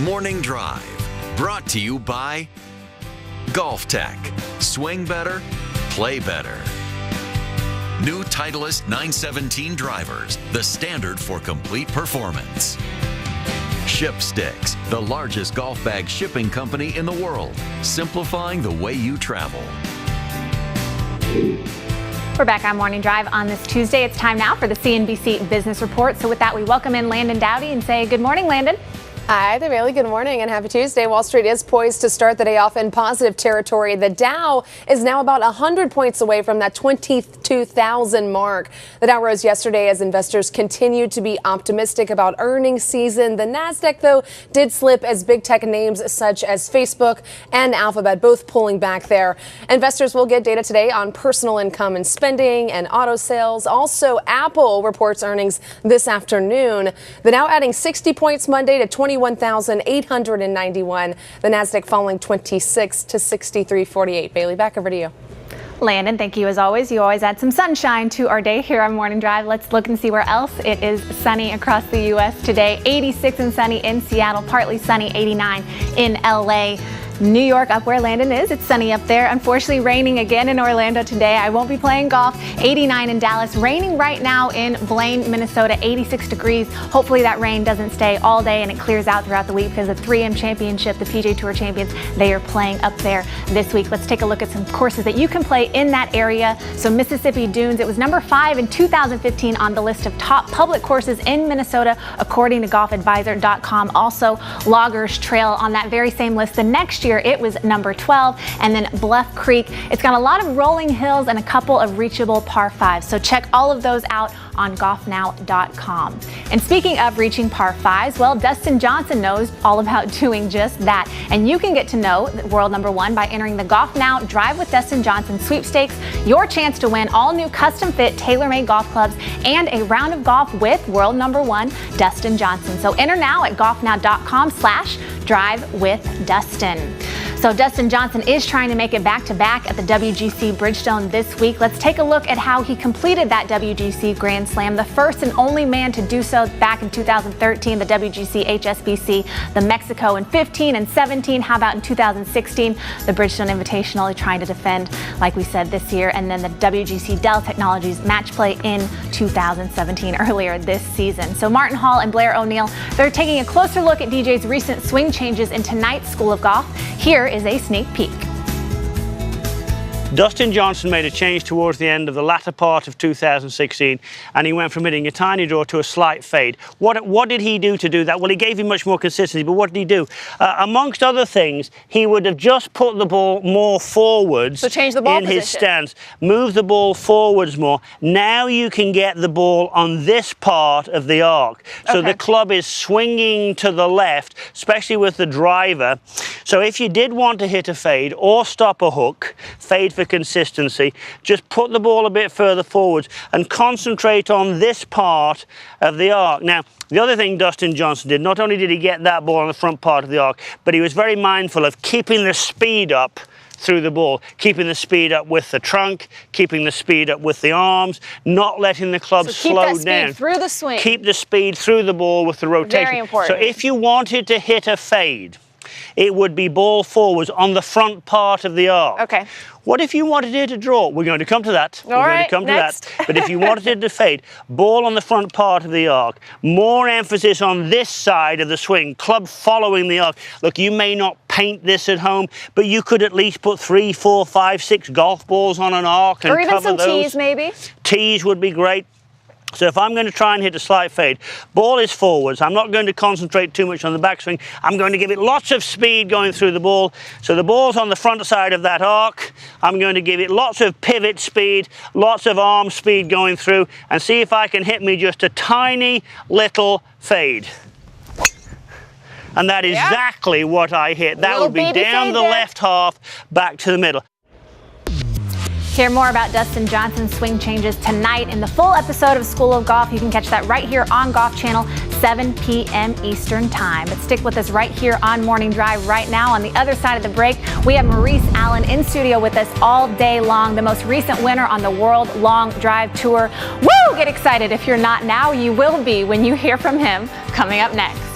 Morning Drive, brought to you by Golf Tech. Swing better, play better. New Titleist 917 drivers, the standard for complete performance. ShipSticks, the largest golf bag shipping company in the world, simplifying the way you travel. We're back on Morning Drive on this Tuesday. It's time now for the CNBC Business Report. So with that, we welcome in Landon Dowdy and say good morning, Landon. Hi there, Bailey. Good morning and happy Tuesday. Wall Street is poised to start the day off in positive territory. The Dow is now about 100 points away from that 22,000 mark. The Dow rose yesterday as investors continued to be optimistic about earnings season. The Nasdaq, though, did slip as big tech names such as Facebook and Alphabet both pulling back there. Investors will get data today on personal income and spending and auto sales. Also, Apple reports earnings this afternoon. The Dow adding 60 points Monday to 21,891. The Nasdaq falling 26 to 63.48. Bailey, back over to you. Landon, thank you as always. You always add some sunshine to our day here on Morning Drive. Let's look and see where else it is sunny across the U.S. today. 86 and sunny in Seattle, partly sunny, 89 in L.A. New York, up where Landon is, it's sunny up there. Unfortunately, raining again in Orlando today. I won't be playing golf. 89 in Dallas. Raining right now in Blaine, Minnesota, 86 degrees. Hopefully that rain doesn't stay all day and it clears out throughout the week because the 3M Championship, the PGA Tour Champions, they are playing up there this week. Let's take a look at some courses that you can play in that area. So Mississippi Dunes, it was number 5 in 2015 on the list of top public courses in Minnesota, according to golfadvisor.com. Also, Loggers Trail on that very same list. The next year it was number 12, and then Bluff Creek. It's got a lot of rolling hills and a couple of reachable par 5s. So check all of those out on golfnow.com. And speaking of reaching par 5s, well, Dustin Johnson knows all about doing just that. And you can get to know world number 1 by entering the Golf Now Drive with Dustin Johnson sweepstakes, your chance to win all new custom fit tailor-made golf clubs and a round of golf with world number 1 Dustin Johnson. So enter now at golfnow.com/drive with Dustin. So Dustin Johnson is trying to make it back-to-back at the WGC Bridgestone this week. Let's take a look at how he completed that WGC Grand Slam, the first and only man to do so back in 2013, the WGC HSBC, the Mexico in 15 and 17. How about in 2016, the Bridgestone Invitational, trying to defend, like we said, this year, and then the WGC Dell Technologies match play in 2017, earlier this season. So Martin Hall and Blair O'Neill, they're taking a closer look at DJ's recent swing changes in tonight's School of Golf. Here is a sneak peek. Dustin Johnson made a change towards the end of the latter part of 2016, and he went from hitting a tiny draw to a slight fade. What did he do to do that? Well, he gave him much more consistency, but what did he do? Amongst other things, he would have just put the ball more forwards, so change the ball in his stance, move the ball forwards more. Now you can get the ball on this part of the arc. So the club is swinging to the left, especially with the driver. So if you did want to hit a fade or stop a hook, fade for consistency, just put the ball a bit further forwards and concentrate on this part of the arc. Now, the other thing Dustin Johnson did, not only did he get that ball on the front part of the arc, but he was very mindful of keeping the speed up through the ball, keeping the speed up with the trunk, keeping the speed up with the arms, not letting the club slow down. Keep that speed through the swing. Keep the speed through the ball with the rotation. Very important. So if you wanted to hit a fade, it would be ball forwards on the front part of the arc. Okay. What if you wanted it to draw? We're going to come to that. All right, next. But if you wanted it to fade, ball on the front part of the arc, more emphasis on this side of the swing, club following the arc. Look, you may not paint this at home, but you could at least put 3, 4, 5, 6 golf balls on an arc and cover those. Or even some tees, maybe. Tees would be great. So if I'm going to try and hit a slight fade, ball is forwards. I'm not going to concentrate too much on the backswing. I'm going to give it lots of speed going through the ball. So the ball's on the front side of that arc. I'm going to give it lots of pivot speed, lots of arm speed going through, and see if I can hit me just a tiny little fade. And that is exactly what I hit. That would be down the left half, back to the middle. Hear more about Dustin Johnson's swing changes tonight in the full episode of School of Golf. You can catch that right here on Golf Channel, 7 p.m. Eastern Time. But stick with us right here on Morning Drive right now. On the other side of the break, we have Maurice Allen in studio with us all day long, the most recent winner on the World Long Drive Tour. Woo! Get excited. If you're not now, you will be when you hear from him coming up next.